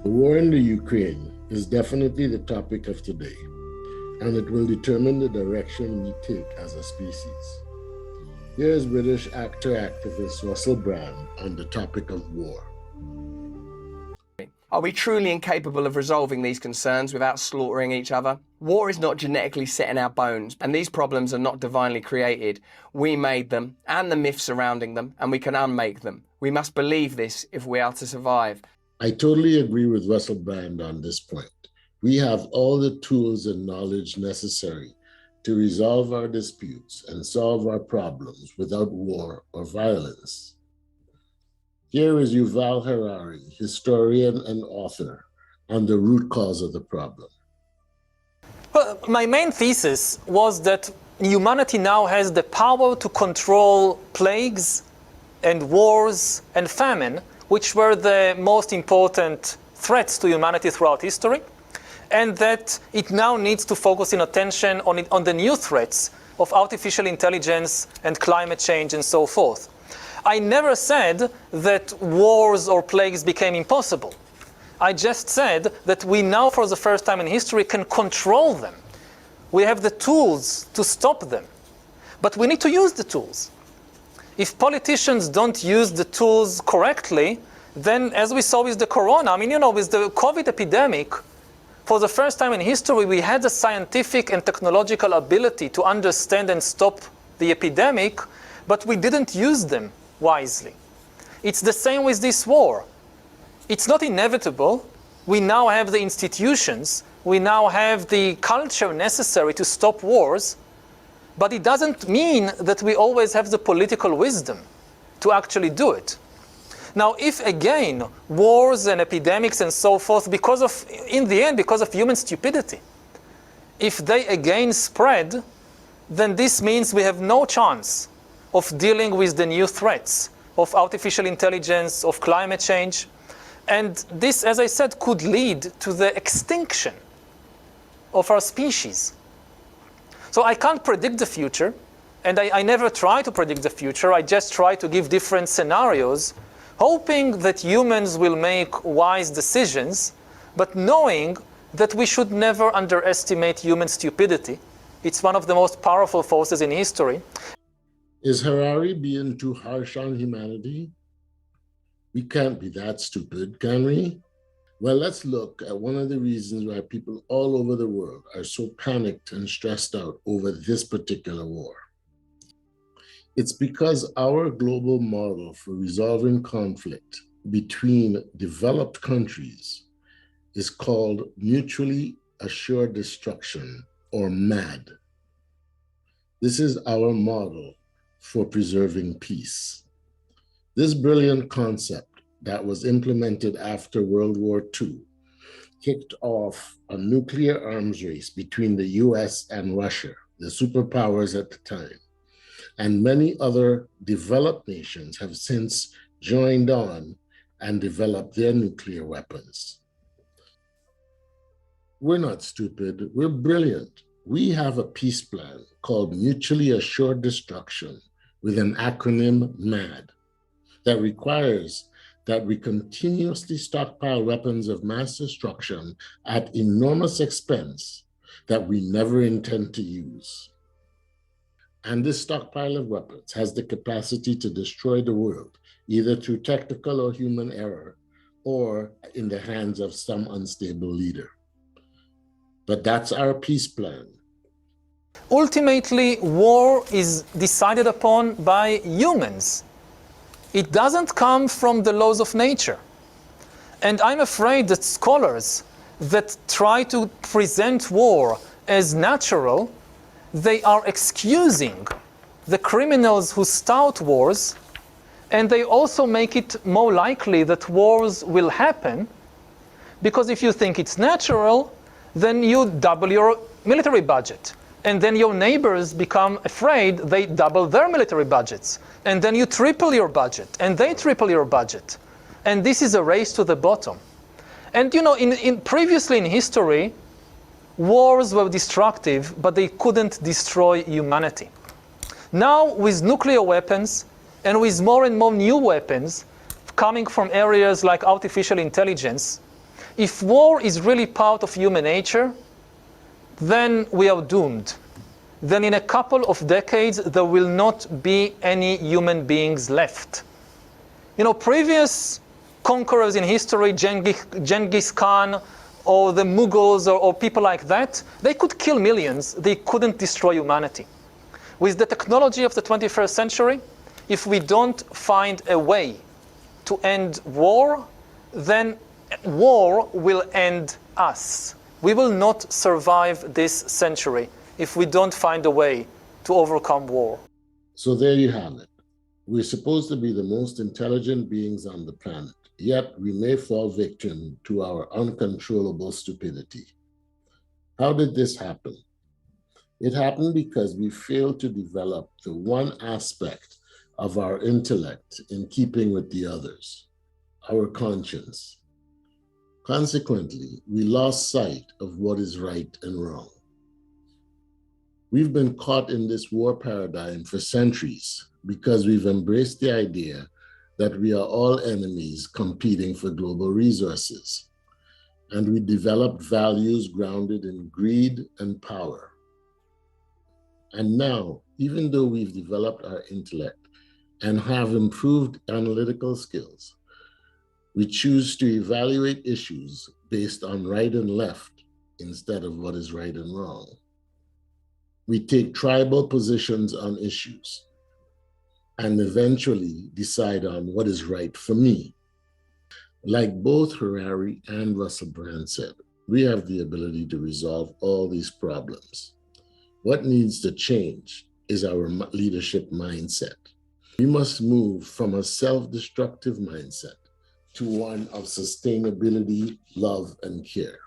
The war in the Ukraine is definitely the topic of today, and it will determine the direction we take as a species. Here is British actor-activist Russell Brand on the topic of war. Are we truly incapable of resolving these concerns without slaughtering each other? War is not genetically set in our bones, and these problems are not divinely created. We made them, and the myths surrounding them, and we can unmake them. We must believe this if we are to survive. I totally agree with Russell Brand on this point. We have all the tools and knowledge necessary to resolve our disputes and solve our problems without war or violence. Here is Yuval Harari, historian and author, on the root cause of the problem. Well, my main thesis was that humanity now has the power to control plagues and wars and famine, which were the most important threats to humanity throughout history, and that it now needs to focus its attention on the new threats of artificial intelligence and climate change and so forth. I never said that wars or plagues became impossible. I just said that we now, for the first time in history, can control them. We have the tools to stop them, but we need to use the tools. If politicians don't use the tools correctly, then as we saw with the corona, with the COVID epidemic, for the first time in history, we had the scientific and technological ability to understand and stop the epidemic, but we didn't use them wisely. It's the same with this war. It's not inevitable. We now have the institutions, we now have the culture necessary to stop wars, but it doesn't mean that we always have the political wisdom to actually do it. Now, if again, wars and epidemics and so forth, in the end, because of human stupidity, if they again spread, then this means we have no chance of dealing with the new threats of artificial intelligence, of climate change. And this, as I said, could lead to the extinction of our species. So I can't predict the future, and I never try to predict the future. I just try to give different scenarios, hoping that humans will make wise decisions, but knowing that we should never underestimate human stupidity. It's one of the most powerful forces in history. Is Harari being too harsh on humanity? We can't be that stupid, can we? Well, let's look at one of the reasons why people all over the world are so panicked and stressed out over this particular war. It's because our global model for resolving conflict between developed countries is called mutually assured destruction, or MAD. This is our model for preserving peace. This brilliant concept that was implemented after World War II kicked off a nuclear arms race between the US and Russia, the superpowers at the time. And many other developed nations have since joined on and developed their nuclear weapons. We're not stupid, we're brilliant. We have a peace plan called Mutually Assured Destruction with an acronym MAD that requires that we continuously stockpile weapons of mass destruction at enormous expense that we never intend to use. And this stockpile of weapons has the capacity to destroy the world, either through technical or human error, or in the hands of some unstable leader. But that's our peace plan. Ultimately, war is decided upon by humans. It doesn't come from the laws of nature. And I'm afraid that scholars that try to present war as natural, they are excusing the criminals who start wars, and they also make it more likely that wars will happen, because if you think it's natural, then you double your military budget. And then your neighbors become afraid, they double their military budgets. And then you triple your budget, and they triple your budget. And this is a race to the bottom. And previously in history, wars were destructive, but they couldn't destroy humanity. Now, with nuclear weapons, and with more and more new weapons coming from areas like artificial intelligence, If war is really part of human nature, then we are doomed. Then in a couple of decades, there will not be any human beings left. You know, previous conquerors in history, Genghis Khan, or the Mughals, or people like that, they could kill millions. They couldn't destroy humanity. With the technology of the 21st century, if we don't find a way to end war, then war will end us. We will not survive this century if we don't find a way to overcome war. So there you have it. We're supposed to be the most intelligent beings on the planet, yet we may fall victim to our uncontrollable stupidity. How did this happen? It happened because we failed to develop the one aspect of our intellect in keeping with the others, our conscience. Consequently, we lost sight of what is right and wrong. We've been caught in this war paradigm for centuries because we've embraced the idea that we are all enemies competing for global resources. And we developed values grounded in greed and power. And now, even though we've developed our intellect and have improved analytical skills, we choose to evaluate issues based on right and left instead of what is right and wrong. We take tribal positions on issues and eventually decide on what is right for me. Like both Harari and Russell Brand said, we have the ability to resolve all these problems. What needs to change is our leadership mindset. We must move from a self-destructive mindset to one of sustainability, love, and care.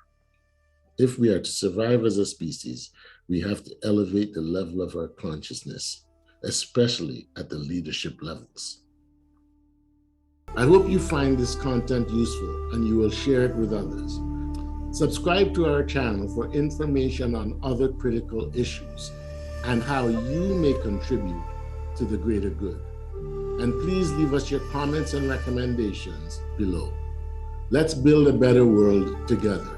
If we are to survive as a species, we have to elevate the level of our consciousness, especially at the leadership levels. I hope you find this content useful and you will share it with others. Subscribe to our channel for information on other critical issues and how you may contribute to the greater good. And please leave us your comments and recommendations below. Let's build a better world together.